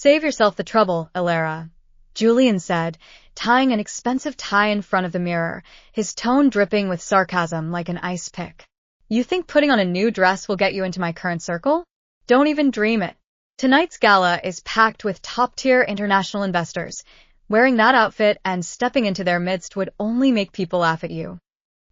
Save yourself the trouble, Alara, Julian said, tying an expensive tie in front of the mirror, his tone dripping with sarcasm like an ice pick. You think putting on a new dress will get you into my current circle? Don't even dream it. Tonight's gala is packed with top-tier international investors. Wearing that outfit and stepping into their midst would only make people laugh at you.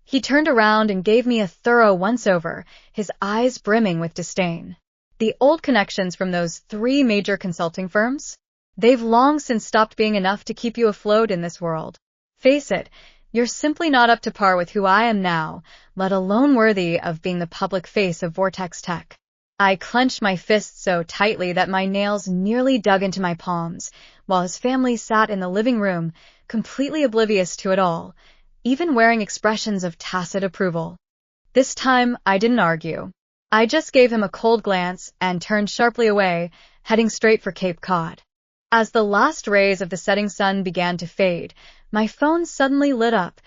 He turned around and gave me a thorough once-over, his eyes brimming with disdain. The old connections from those 3 major consulting firms? They've long since stopped being enough to keep you afloat in this world. Face it, you're simply not up to par with who I am now, let alone worthy of being the public face of Vortex Tech. I clenched my fists so tightly that my nails nearly dug into my palms, while his family sat in the living room, completely oblivious to it all, even wearing expressions of tacit approval. This time, I didn't argue. I just gave him a cold glance and turned sharply away, heading straight for Cape Cod. As the last rays of the setting sun began to fade, my phone suddenly lit up.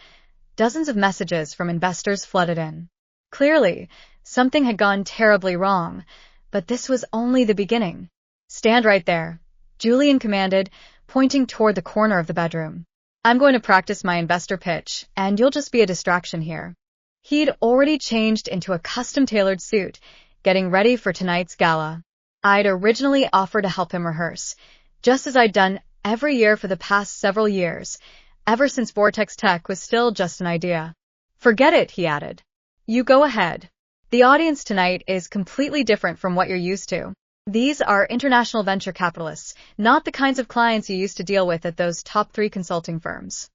Dozens of messages from investors flooded in. Clearly, something had gone terribly wrong, but this was only the beginning. Stand right there, Julian commanded, pointing toward the corner of the bedroom. I'm going to practice my investor pitch, and you'll just be a distraction here. He'd already changed into a custom-tailored suit, getting ready for tonight's gala. I'd originally offered to help him rehearse, just as I'd done every year for the past several years, ever since Vortex Tech was still just an idea. Forget it, he added. You go ahead. The audience tonight is completely different from what you're used to. These are international venture capitalists, not the kinds of clients you used to deal with at those top 3 consulting firms.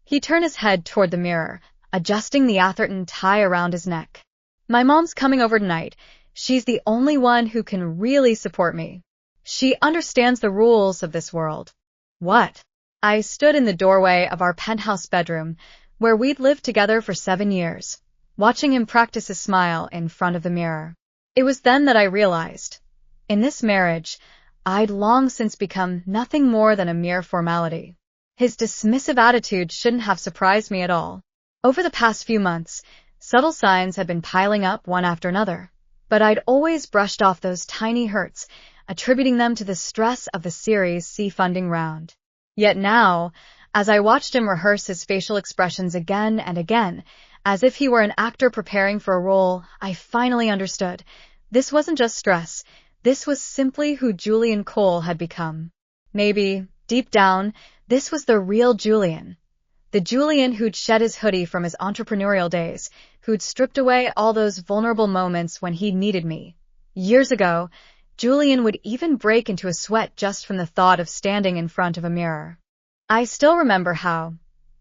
He turned his head toward the mirror, adjusting the Atherton tie around his neck. My mom's coming over tonight. She's the only one who can really support me. She understands the rules of this world. What? I stood in the doorway of our penthouse bedroom, where we'd lived together for 7 years, watching him practice his smile in front of the mirror. It was then that I realized, in this marriage, I'd long since become nothing more than a mere formality. His dismissive attitude shouldn't have surprised me at all. Over the past few months, subtle signs had been piling up one after another, but I'd always brushed off those tiny hurts, attributing them to the stress of the Series C funding round. Yet now, as I watched him rehearse his facial expressions again and again, as if he were an actor preparing for a role, I finally understood. This wasn't just stress. This was simply who Julian Cole had become. Maybe, deep down, this was the real Julian. The Julian who'd shed his hoodie from his entrepreneurial days, who'd stripped away all those vulnerable moments when he needed me. Years ago, Julian would even break into a sweat just from the thought of standing in front of a mirror. I still remember how,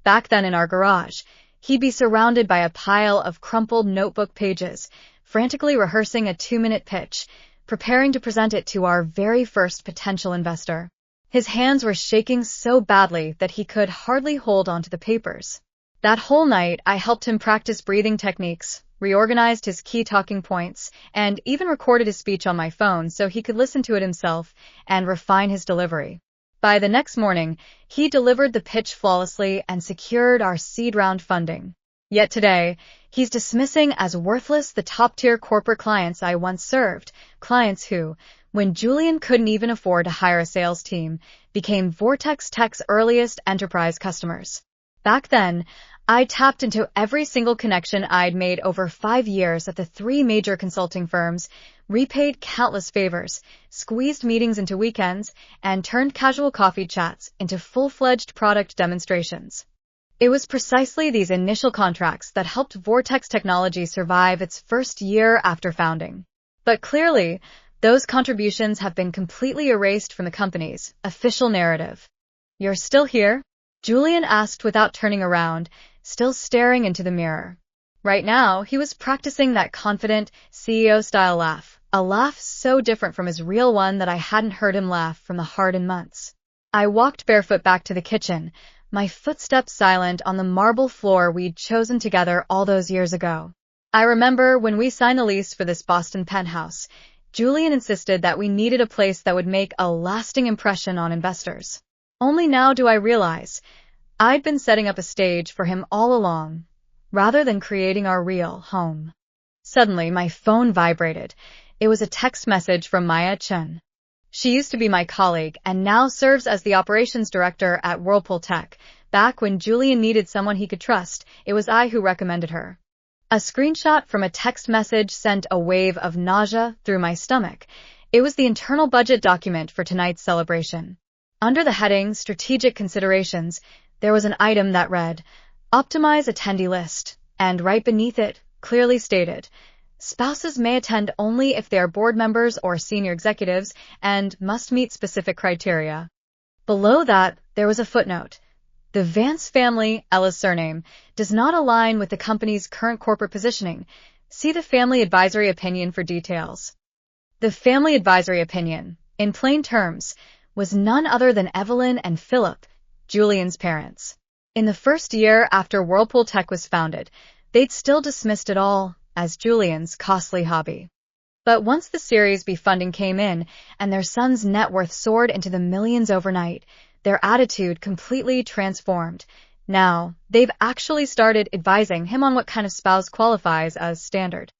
back then in our garage, he'd be surrounded by a pile of crumpled notebook pages, frantically rehearsing a 2-minute pitch, preparing to present it to our very first potential investor. His hands were shaking so badly that he could hardly hold onto the papers. That whole night, I helped him practice breathing techniques, reorganized his key talking points, and even recorded his speech on my phone so he could listen to it himself and refine his delivery. By the next morning, he delivered the pitch flawlessly and secured our seed round funding. Yet today, he's dismissing as worthless the top-tier corporate clients I once served, clients who, when Julian couldn't even afford to hire a sales team, became Vortex Tech's earliest enterprise customers. Back then, I tapped into every single connection I'd made over 5 years at the 3 major consulting firms, repaid countless favors, squeezed meetings into weekends, and turned casual coffee chats into full-fledged product demonstrations. It was precisely these initial contracts that helped Vortex Technology survive its first year after founding. But clearly, those contributions have been completely erased from the company's official narrative. You're still here? Julian asked without turning around, still staring into the mirror. Right now, he was practicing that confident, CEO-style laugh, a laugh so different from his real one that I hadn't heard him laugh from the heart in months. I walked barefoot back to the kitchen, my footsteps silent on the marble floor we'd chosen together all those years ago. I remember when we signed the lease for this Boston penthouse, Julian insisted that we needed a place that would make a lasting impression on investors. Only now do I realize I'd been setting up a stage for him all along, rather than creating our real home. Suddenly, my phone vibrated. It was a text message from Maya Chen. She used to be my colleague and now serves as the operations director at Whirlpool Tech. Back when Julian needed someone he could trust, it was I who recommended her. A screenshot from a text message sent a wave of nausea through my stomach. It was the internal budget document for tonight's celebration. Under the heading Strategic Considerations, there was an item that read, Optimize attendee list, and right beneath it, clearly stated, spouses may attend only if they are board members or senior executives and must meet specific criteria. Below that, there was a footnote. The Vance family, Ella's surname, does not align with the company's current corporate positioning. See the family advisory opinion for details. The family advisory opinion, in plain terms, was none other than Evelyn and Philip, Julian's parents. In the first year after Whirlpool Tech was founded, they'd still dismissed it all as Julian's costly hobby. But once the Series B funding came in and their son's net worth soared into the millions overnight, their attitude completely transformed. Now, they've actually started advising him on what kind of spouse qualifies as standard.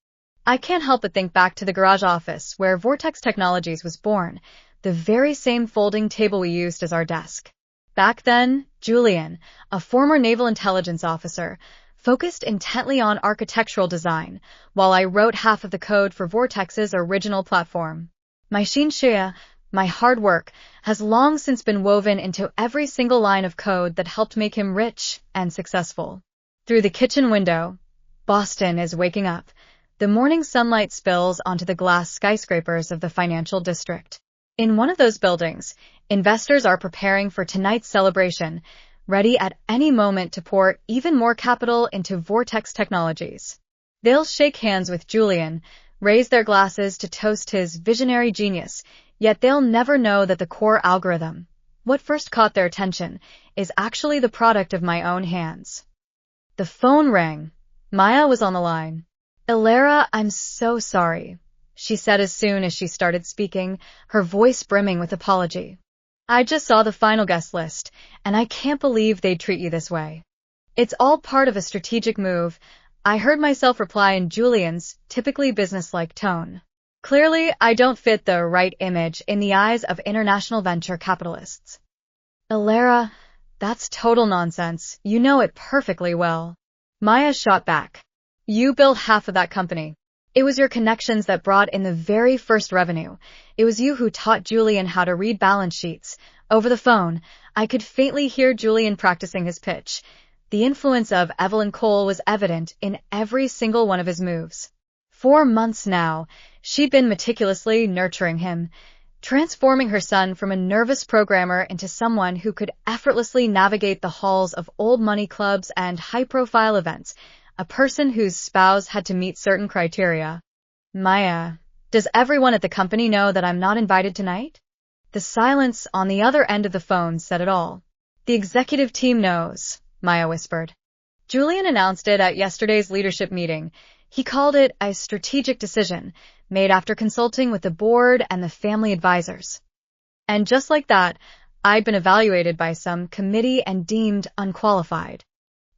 I can't help but think back to the garage office where Vortex Technologies was born, the very same folding table we used as our desk. Back then, Julian, a former naval intelligence officer, focused intently on architectural design, while I wrote half of the code for Vortex's original platform. My Shinshia, my hard work, has long since been woven into every single line of code that helped make him rich and successful. Through the kitchen window, Boston is waking up. The morning sunlight spills onto the glass skyscrapers of the financial district. In one of those buildings, investors are preparing for tonight's celebration, ready at any moment to pour even more capital into Vortex Technologies. They'll shake hands with Julian, raise their glasses to toast his visionary genius, yet they'll never know that the core algorithm, what first caught their attention, is actually the product of my own hands. The phone rang. Maya was on the line. Ilara, I'm so sorry, she said as soon as she started speaking, her voice brimming with apology. I just saw the final guest list, and I can't believe they'd treat you this way. It's all part of a strategic move, I heard myself reply in Julian's typically businesslike tone. Clearly, I don't fit the right image in the eyes of international venture capitalists. Ilara, that's total nonsense. You know it perfectly well. Maya shot back. You built half of that company. It was your connections that brought in the very first revenue. It was you who taught Julian how to read balance sheets. Over the phone, I could faintly hear Julian practicing his pitch. The influence of Evelyn Cole was evident in every single one of his moves. 4 months now, she'd been meticulously nurturing him, transforming her son from a nervous programmer into someone who could effortlessly navigate the halls of old money clubs and high-profile events, a person whose spouse had to meet certain criteria. Maya, does everyone at the company know that I'm not invited tonight? The silence on the other end of the phone said it all. The executive team knows, Maya whispered. Julian announced it at yesterday's leadership meeting. He called it a strategic decision, made after consulting with the board and the family advisors. And just like that, I'd been evaluated by some committee and deemed unqualified.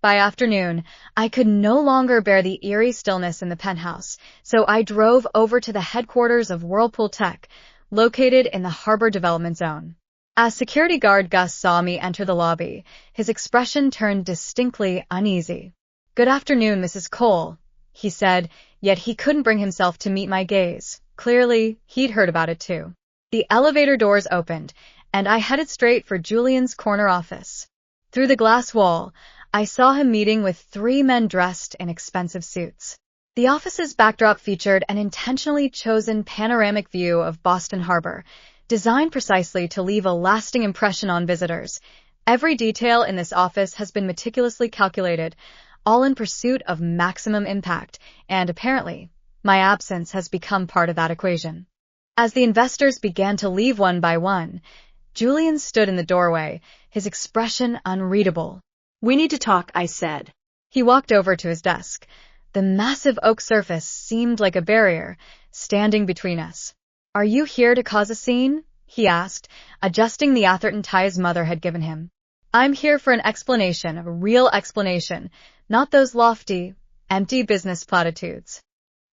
By afternoon, I could no longer bear the eerie stillness in the penthouse, so I drove over to the headquarters of Whirlpool Tech, located in the Harbor Development Zone. As security guard Gus saw me enter the lobby, his expression turned distinctly uneasy. Good afternoon, Mrs. Cole, he said, yet he couldn't bring himself to meet my gaze. Clearly, he'd heard about it too. The elevator doors opened, and I headed straight for Julian's corner office. Through the glass wall, I saw him meeting with 3 men dressed in expensive suits. The office's backdrop featured an intentionally chosen panoramic view of Boston Harbor, designed precisely to leave a lasting impression on visitors. Every detail in this office has been meticulously calculated, all in pursuit of maximum impact, and apparently, my absence has become part of that equation. As the investors began to leave one by one, Julian stood in the doorway, his expression unreadable. We need to talk, I said. He walked over to his desk. The massive oak surface seemed like a barrier, standing between us. Are you here to cause a scene? He asked, adjusting the Atherton tie his mother had given him. I'm here for an explanation, a real explanation, not those lofty, empty business platitudes.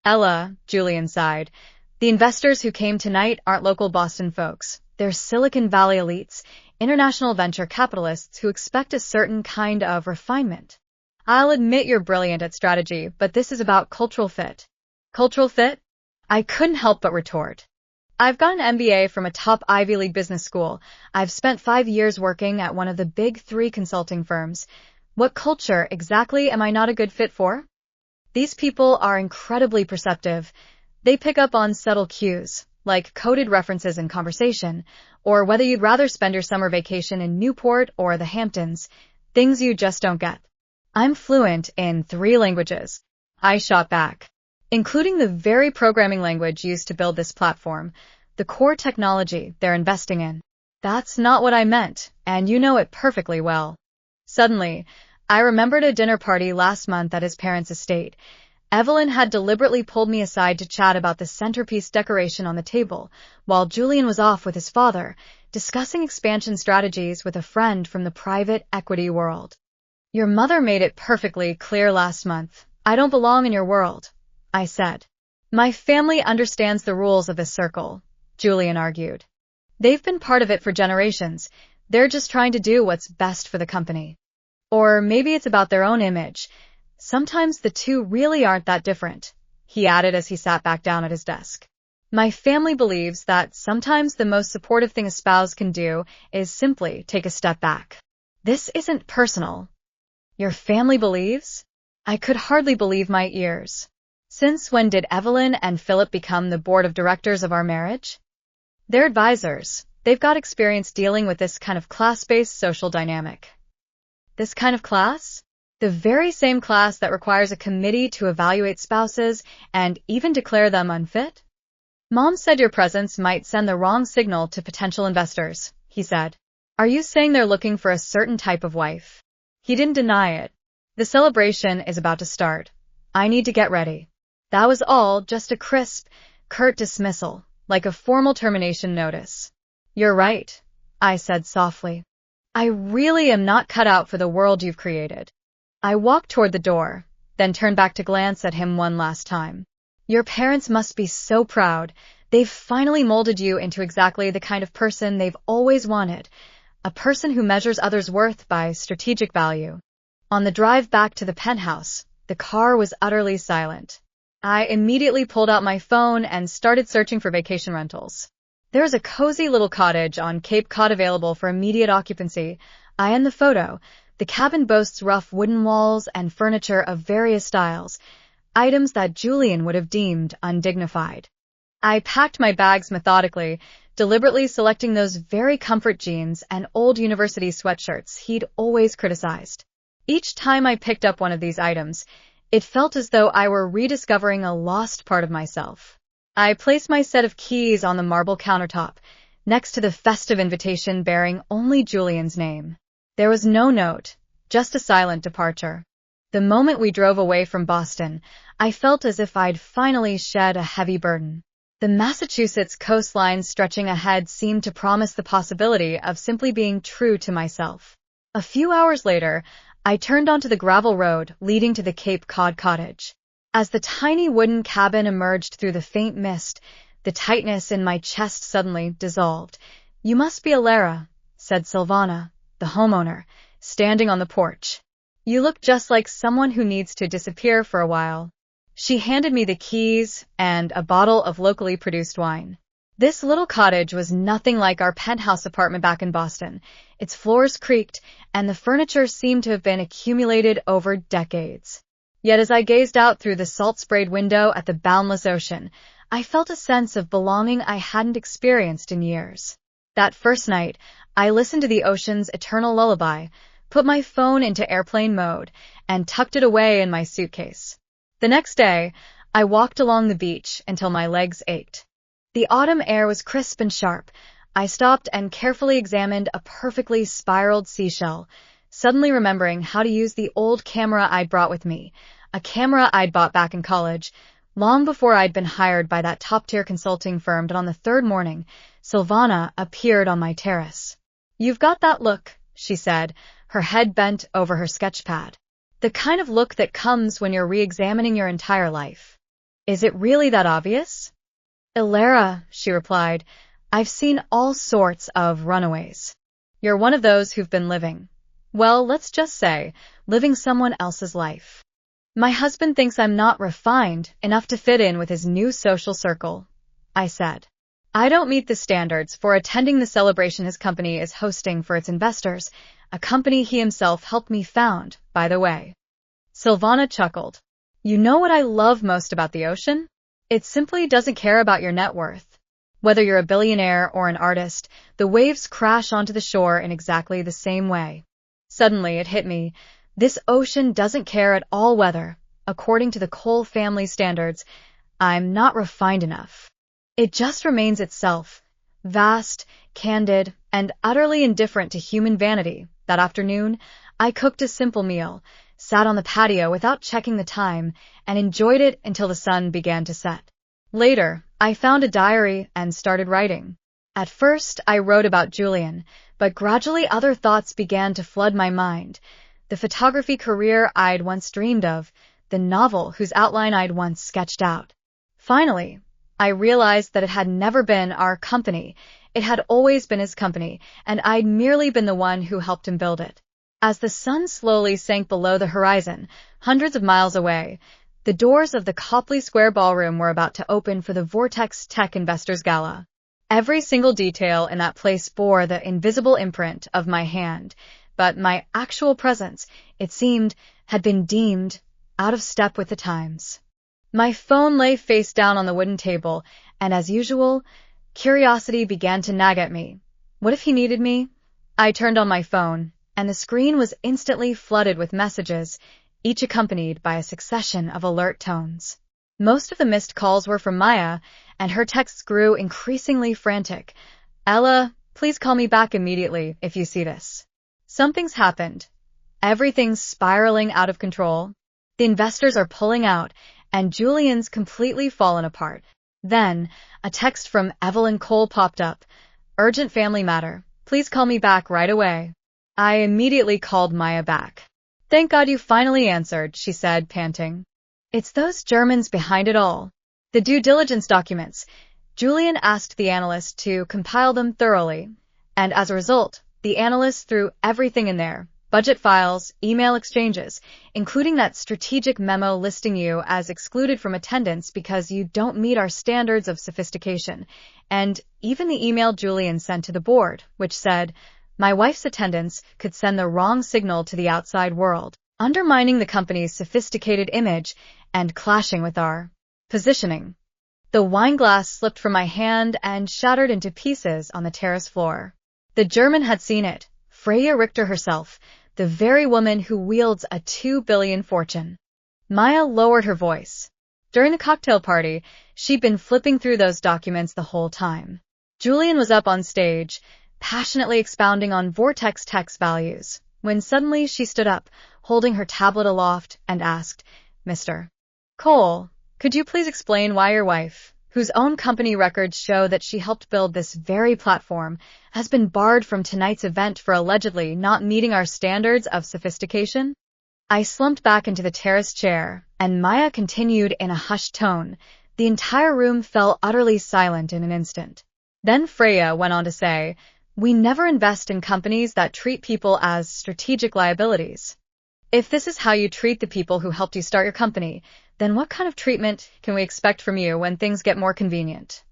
Ella, Julian sighed, the investors who came tonight aren't local Boston folks. They're Silicon Valley elites, international venture capitalists who expect a certain kind of refinement. I'll admit you're brilliant at strategy, but this is about cultural fit. Cultural fit? I couldn't help but retort. I've got an MBA from a top Ivy League business school. I've spent 5 years working at one of the big 3 consulting firms. What culture exactly am I not a good fit for? These people are incredibly perceptive. They pick up on subtle cues, like coded references in conversation, or whether you'd rather spend your summer vacation in Newport or the Hamptons, things you just don't get. I'm fluent in 3 languages. I shot back, including the very programming language used to build this platform, the core technology they're investing in. That's not what I meant, and you know it perfectly well. Suddenly, I remembered a dinner party last month at his parents' estate. Evelyn had deliberately pulled me aside to chat about the centerpiece decoration on the table, while Julian was off with his father, discussing expansion strategies with a friend from the private equity world. Your mother made it perfectly clear last month. I don't belong in your world, I said. My family understands the rules of this circle, Julian argued. They've been part of it for generations. They're just trying to do what's best for the company. Or maybe it's about their own image. Sometimes the two really aren't that different, he added as he sat back down at his desk. My family believes that sometimes the most supportive thing a spouse can do is simply take a step back. This isn't personal. Your family believes? I could hardly believe my ears. Since when did Evelyn and Philip become the board of directors of our marriage? They're advisors. They've got experience dealing with this kind of class-based social dynamic. This kind of class? The very same class that requires a committee to evaluate spouses and even declare them unfit? Mom said your presence might send the wrong signal to potential investors, he said. Are you saying they're looking for a certain type of wife? He didn't deny it. The celebration is about to start. I need to get ready. That was all, just a crisp, curt dismissal, like a formal termination notice. You're right, I said softly. I really am not cut out for the world you've created. I walked toward the door, then turned back to glance at him one last time. Your parents must be so proud. They've finally molded you into exactly the kind of person they've always wanted, a person who measures others' worth by strategic value. On the drive back to the penthouse, the car was utterly silent. I immediately pulled out my phone and started searching for vacation rentals. There's a cozy little cottage on Cape Cod available for immediate occupancy. I end the photo. The cabin boasts rough wooden walls and furniture of various styles, items that Julian would have deemed undignified. I packed my bags methodically, deliberately selecting those very comfort jeans and old university sweatshirts he'd always criticized. Each time I picked up one of these items, it felt as though I were rediscovering a lost part of myself. I placed my set of keys on the marble countertop, next to the festive invitation bearing only Julian's name. There was no note, just a silent departure. The moment we drove away from Boston, I felt as if I'd finally shed a heavy burden. The Massachusetts coastline stretching ahead seemed to promise the possibility of simply being true to myself. A few hours later, I turned onto the gravel road leading to the Cape Cod cottage. As the tiny wooden cabin emerged through the faint mist, the tightness in my chest suddenly dissolved. You must be Alara, said Silvana, the homeowner, standing on the porch. You look just like someone who needs to disappear for a while. She handed me the keys and a bottle of locally produced wine. This little cottage was nothing like our penthouse apartment back in Boston. Its floors creaked, and the furniture seemed to have been accumulated over decades. Yet as I gazed out through the salt-sprayed window at the boundless ocean, I felt a sense of belonging I hadn't experienced in years. That first night, I listened to the ocean's eternal lullaby, put my phone into airplane mode, and tucked it away in my suitcase. The next day, I walked along the beach until my legs ached. The autumn air was crisp and sharp. I stopped and carefully examined a perfectly spiraled seashell, suddenly remembering how to use the old camera I'd brought with me, a camera I'd bought back in college, long before I'd been hired by that top-tier consulting firm. And on the third morning, Silvana appeared on my terrace. You've got that look, she said, her head bent over her sketchpad. The kind of look that comes when you're re-examining your entire life. Is it really that obvious? Alara, she replied, I've seen all sorts of runaways. You're one of those who've been living, well, let's just say, living someone else's life. My husband thinks I'm not refined enough to fit in with his new social circle, I said. I don't meet the standards for attending the celebration his company is hosting for its investors, a company he himself helped me found, by the way. Silvana chuckled. You know what I love most about the ocean? It simply doesn't care about your net worth. Whether you're a billionaire or an artist, the waves crash onto the shore in exactly the same way. Suddenly it hit me. This ocean doesn't care at all whether, according to the Cole family standards, I'm not refined enough. It just remains itself, vast, candid, and utterly indifferent to human vanity. That afternoon, I cooked a simple meal, sat on the patio without checking the time, and enjoyed it until the sun began to set. Later, I found a diary and started writing. At first, I wrote about Julian, but gradually other thoughts began to flood my mind. The photography career I'd once dreamed of, the novel whose outline I'd once sketched out. Finally, I realized that it had never been our company. It had always been his company, and I'd merely been the one who helped him build it. As the sun slowly sank below the horizon, hundreds of miles away, the doors of the Copley Square Ballroom were about to open for the Vortex Tech Investors Gala. Every single detail in that place bore the invisible imprint of my hand, but my actual presence, it seemed, had been deemed out of step with the times. My phone lay face down on the wooden table, and as usual, curiosity began to nag at me. What if he needed me? I turned on my phone, and the screen was instantly flooded with messages, each accompanied by a succession of alert tones. Most of the missed calls were from Maya, and her texts grew increasingly frantic. Ella, please call me back immediately if you see this. Something's happened. Everything's spiraling out of control. The investors are pulling out, and Julian's completely fallen apart. Then, a text from Evelyn Cole popped up. Urgent family matter. Please call me back right away. I immediately called Maya back. Thank God you finally answered, she said, panting. It's those Germans behind it all. The due diligence documents. Julian asked the analyst to compile them thoroughly, and as a result, the analyst threw everything in there. Budget files, email exchanges, including that strategic memo listing you as excluded from attendance because you don't meet our standards of sophistication, and even the email Julian sent to the board, which said, my wife's attendance could send the wrong signal to the outside world, undermining the company's sophisticated image and clashing with our positioning. The wine glass slipped from my hand and shattered into pieces on the terrace floor. The German had seen it, Freya Richter herself, the very woman who wields a $2 billion fortune. Maya lowered her voice. During the cocktail party, she'd been flipping through those documents the whole time. Julian was up on stage, passionately expounding on Vortex Tech's values, when suddenly she stood up, holding her tablet aloft, and asked, Mr. Cole, could you please explain why your wife, whose own company records show that she helped build this very platform, has been barred from tonight's event for allegedly not meeting our standards of sophistication? I slumped back into the terrace chair, and Maya continued in a hushed tone. The entire room fell utterly silent in an instant. Then Freya went on to say, we never invest in companies that treat people as strategic liabilities. If this is how you treat the people who helped you start your company, then what kind of treatment can we expect from you when things get more convenient?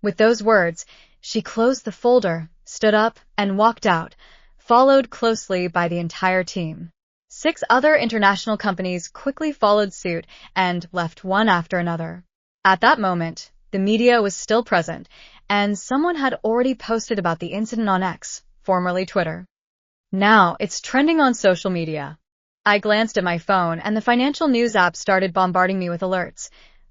With those words, she closed the folder, stood up, and walked out, followed closely by the entire team. 6 other international companies quickly followed suit and left one after another. At that moment, the media was still present, and someone had already posted about the incident on X, formerly Twitter. Now it's trending on social media. I glanced at my phone, and the financial news app started bombarding me with alerts.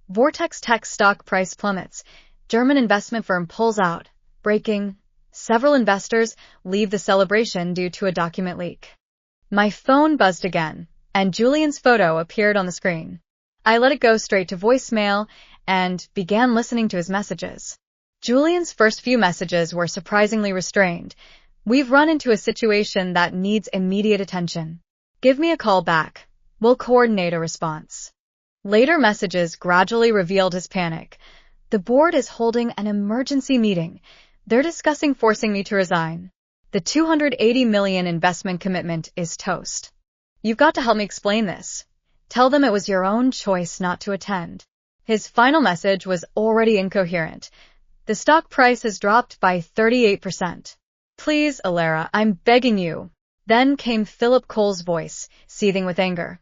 Vortex Tech stock price plummets. German investment firm pulls out. Breaking. Several investors leave the celebration due to a document leak. My phone buzzed again, and Julian's photo appeared on the screen. I let it go straight to voicemail and began listening to his messages. Julian's first few messages were surprisingly restrained. We've run into a situation that needs immediate attention. Give me a call back. We'll coordinate a response. Later messages gradually revealed his panic. The board is holding an emergency meeting. They're discussing forcing me to resign. The $280 million investment commitment is toast. You've got to help me explain this. Tell them it was your own choice not to attend. His final message was already incoherent. The stock price has dropped by 38%. Please, Alara, I'm begging you. Then came Philip Cole's voice, seething with anger.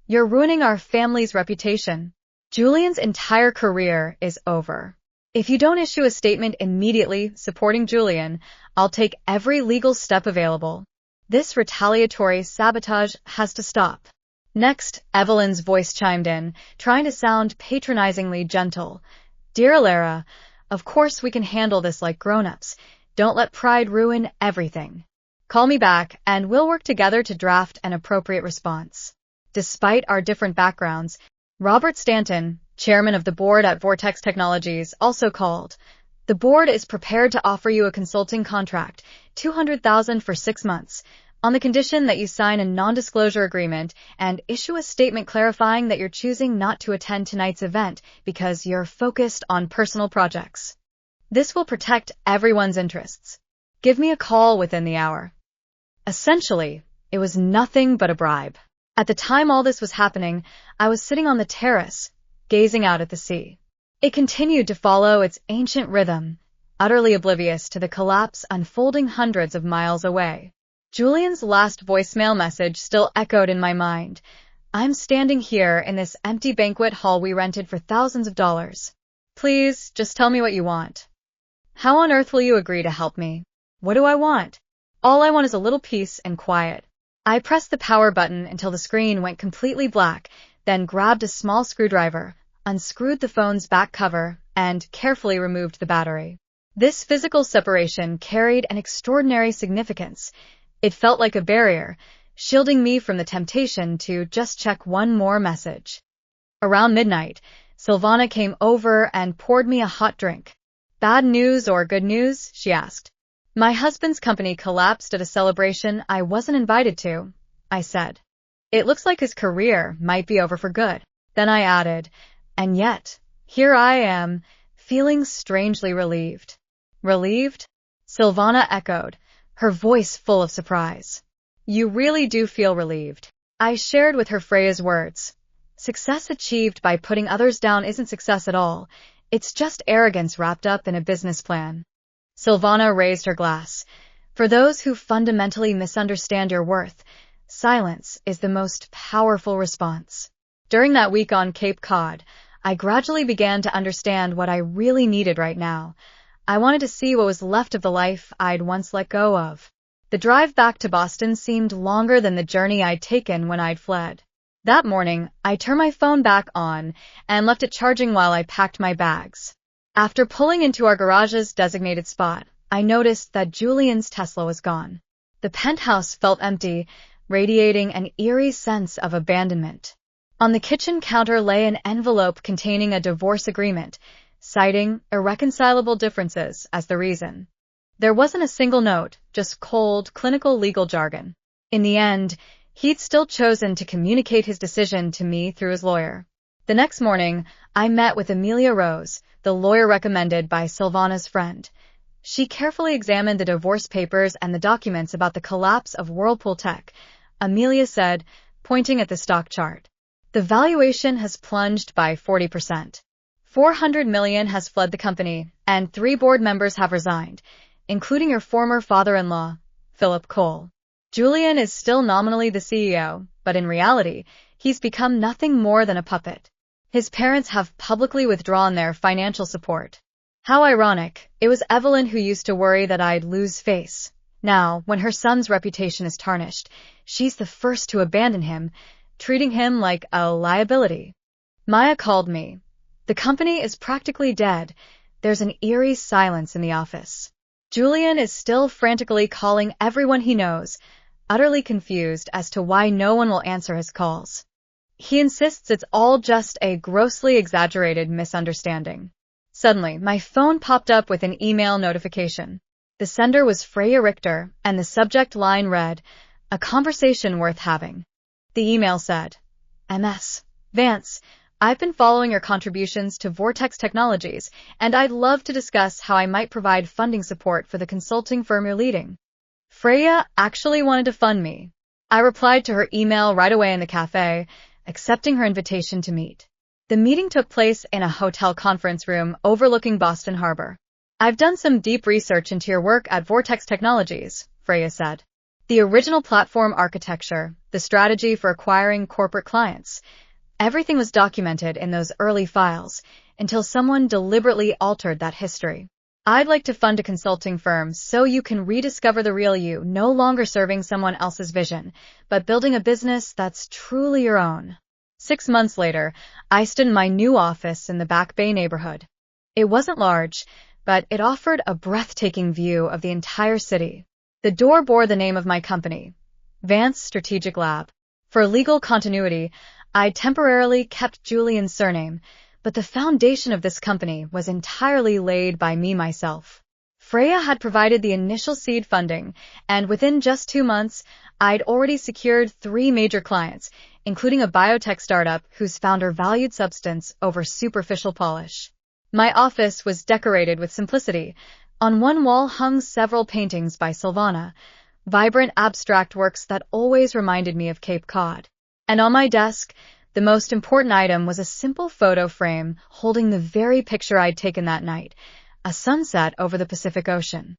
You're ruining our family's reputation. Julian's entire career is over. If you don't issue a statement immediately supporting Julian, I'll take every legal step available. This retaliatory sabotage has to stop. Next, Evelyn's voice chimed in, trying to sound patronizingly gentle. Dear Alara, of course we can handle this like grown-ups. Don't let pride ruin everything. Call me back, and we'll work together to draft an appropriate response. Despite our different backgrounds, Robert Stanton, chairman of the board at Vortex Technologies, also called. The board is prepared to offer you a consulting contract, $200,000 for 6 months, on the condition that you sign a non-disclosure agreement and issue a statement clarifying that you're choosing not to attend tonight's event because you're focused on personal projects. This will protect everyone's interests. Give me a call within the hour. Essentially, it was nothing but a bribe. At the time all this was happening, I was sitting on the terrace, gazing out at the sea. It continued to follow its ancient rhythm, utterly oblivious to the collapse unfolding hundreds of miles away. Julian's last voicemail message still echoed in my mind. I'm standing here in this empty banquet hall we rented for thousands of dollars. Please, just tell me what you want. How on earth will you agree to help me? What do I want? All I want is a little peace and quiet. I pressed the power button until the screen went completely black, then grabbed a small screwdriver, unscrewed the phone's back cover, and carefully removed the battery. This physical separation carried an extraordinary significance. It felt like a barrier, shielding me from the temptation to just check one more message. Around midnight, Silvana came over and poured me a hot drink. Bad news or good news? She asked. My husband's company collapsed at a celebration I wasn't invited to, I said. It looks like his career might be over for good. Then I added, and yet, here I am, feeling strangely relieved. Relieved? Silvana echoed, her voice full of surprise. You really do feel relieved. I shared with her Freya's words. Success achieved by putting others down isn't success at all. It's just arrogance wrapped up in a business plan. Silvana raised her glass. For those who fundamentally misunderstand your worth, silence is the most powerful response. During that week on Cape Cod, I gradually began to understand what I really needed right now. I wanted to see what was left of the life I'd once let go of. The drive back to Boston seemed longer than the journey I'd taken when I'd fled. That morning, I turned my phone back on and left it charging while I packed my bags. After pulling into our garage's designated spot, I noticed that Julian's Tesla was gone. The penthouse felt empty, radiating an eerie sense of abandonment. On the kitchen counter lay an envelope containing a divorce agreement, citing irreconcilable differences as the reason. There wasn't a single note, just cold, clinical legal jargon. In the end, he'd still chosen to communicate his decision to me through his lawyer. The next morning, I met with Amelia Rose, the lawyer recommended by Silvana's friend. She carefully examined the divorce papers and the documents about the collapse of Whirlpool Tech. Amelia said, pointing at the stock chart. The valuation has plunged by 40%. $400 million has fled the company, and 3 board members have resigned, including your former father-in-law, Philip Cole. Julian is still nominally the CEO, but in reality, he's become nothing more than a puppet. His parents have publicly withdrawn their financial support. How ironic, it was Evelyn who used to worry that I'd lose face. Now, when her son's reputation is tarnished, she's the first to abandon him, treating him like a liability. Maya called me. The company is practically dead. There's an eerie silence in the office. Julian is still frantically calling everyone he knows, utterly confused as to why no one will answer his calls. He insists it's all just a grossly exaggerated misunderstanding. Suddenly, my phone popped up with an email notification. The sender was Freya Richter, and the subject line read, "A conversation worth having." The email said, MS. Vance, I've been following your contributions to Vortex Technologies, and I'd love to discuss how I might provide funding support for the consulting firm you're leading. Freya actually wanted to fund me. I replied to her email right away in the cafe, accepting her invitation to meet. The meeting took place in a hotel conference room overlooking Boston Harbor. I've done some deep research into your work at Vortex Technologies, Freya said. The original platform architecture, the strategy for acquiring corporate clients, everything was documented in those early files until someone deliberately altered that history. I'd like to fund a consulting firm so you can rediscover the real you, no longer serving someone else's vision, but building a business that's truly your own. 6 months later, I stood in my new office in the Back Bay neighborhood. It wasn't large, but it offered a breathtaking view of the entire city. The door bore the name of my company, Vance Strategic Lab. For legal continuity, I temporarily kept Julian's surname, but the foundation of this company was entirely laid by me myself. Freya had provided the initial seed funding, and within just 2 months, I'd already secured 3 major clients, including a biotech startup whose founder valued substance over superficial polish. My office was decorated with simplicity. On one wall hung several paintings by Silvana, vibrant abstract works that always reminded me of Cape Cod. And on my desk, the most important item was a simple photo frame holding the very picture I'd taken that night, a sunset over the Pacific Ocean.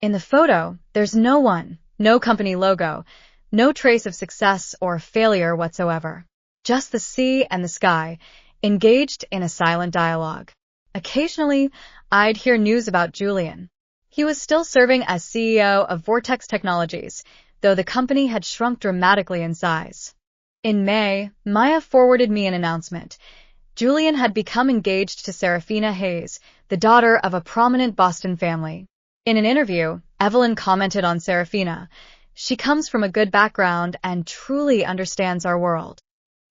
In the photo, there's no one, no company logo, no trace of success or failure whatsoever. Just the sea and the sky, engaged in a silent dialogue. Occasionally, I'd hear news about Julian. He was still serving as CEO of Vortex Technologies, though the company had shrunk dramatically in size. In May, Maya forwarded me an announcement. Julian had become engaged to Serafina Hayes, the daughter of a prominent Boston family. In an interview, Evelyn commented on Serafina. She comes from a good background and truly understands our world.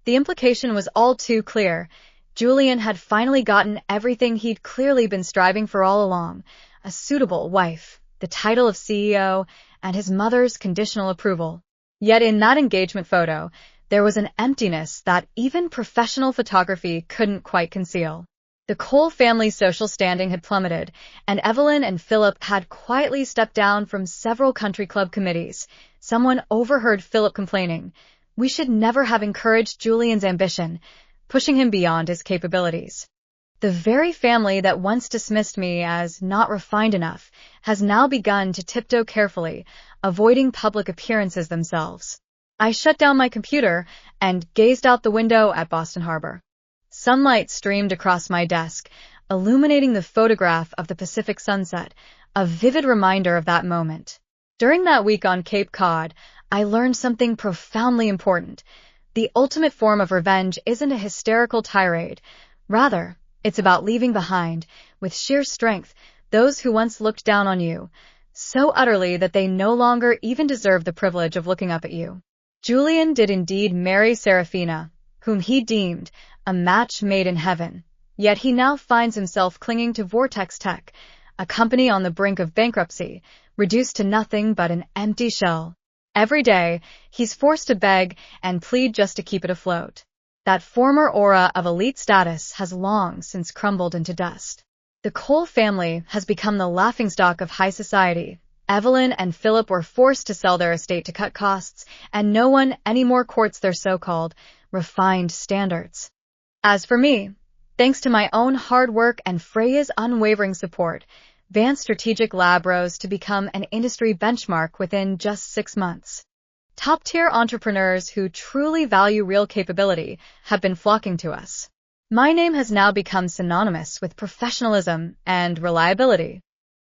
The implication was all too clear. Julian had finally gotten everything he'd clearly been striving for all along, a suitable wife, the title of CEO, and his mother's conditional approval. Yet in that engagement photo, there was an emptiness that even professional photography couldn't quite conceal. The Cole family's social standing had plummeted, and Evelyn and Philip had quietly stepped down from several country club committees. Someone overheard Philip complaining, "We should never have encouraged Julian's ambition," pushing him beyond his capabilities. The very family that once dismissed me as not refined enough has now begun to tiptoe carefully, avoiding public appearances themselves. I shut down my computer and gazed out the window at Boston Harbor. Sunlight streamed across my desk, illuminating the photograph of the Pacific sunset, a vivid reminder of that moment. During that week on Cape Cod, I learned something profoundly important. The ultimate form of revenge isn't a hysterical tirade. Rather, it's about leaving behind, with sheer strength, those who once looked down on you, so utterly that they no longer even deserve the privilege of looking up at you. Julian did indeed marry Serafina, whom he deemed a match made in heaven, yet he now finds himself clinging to Vortex Tech, a company on the brink of bankruptcy, reduced to nothing but an empty shell. Every day, he's forced to beg and plead just to keep it afloat. That former aura of elite status has long since crumbled into dust. The Cole family has become the laughingstock of high society. Evelyn and Philip were forced to sell their estate to cut costs, and no one anymore courts their so-called refined standards. As for me, thanks to my own hard work and Freya's unwavering support, Vance Strategic Lab rose to become an industry benchmark within just 6 months. Top-tier entrepreneurs who truly value real capability have been flocking to us. My name has now become synonymous with professionalism and reliability.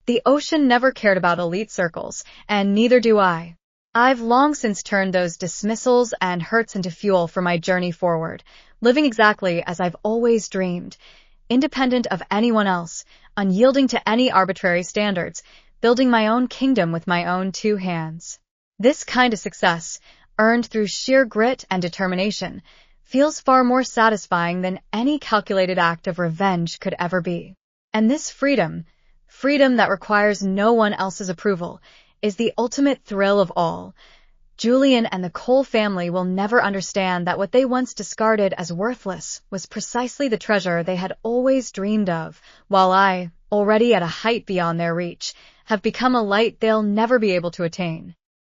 The ocean never cared about elite circles, and neither do I. I've long since turned those dismissals and hurts into fuel for my journey forward, living exactly as I've always dreamed, independent of anyone else, unyielding to any arbitrary standards, building my own kingdom with my own 2 hands. This kind of success, earned through sheer grit and determination, feels far more satisfying than any calculated act of revenge could ever be. And this freedom that requires no one else's approval, is the ultimate thrill of all. Julian and the Cole family will never understand that what they once discarded as worthless was precisely the treasure they had always dreamed of, while I, already at a height beyond their reach, have become a light they'll never be able to attain.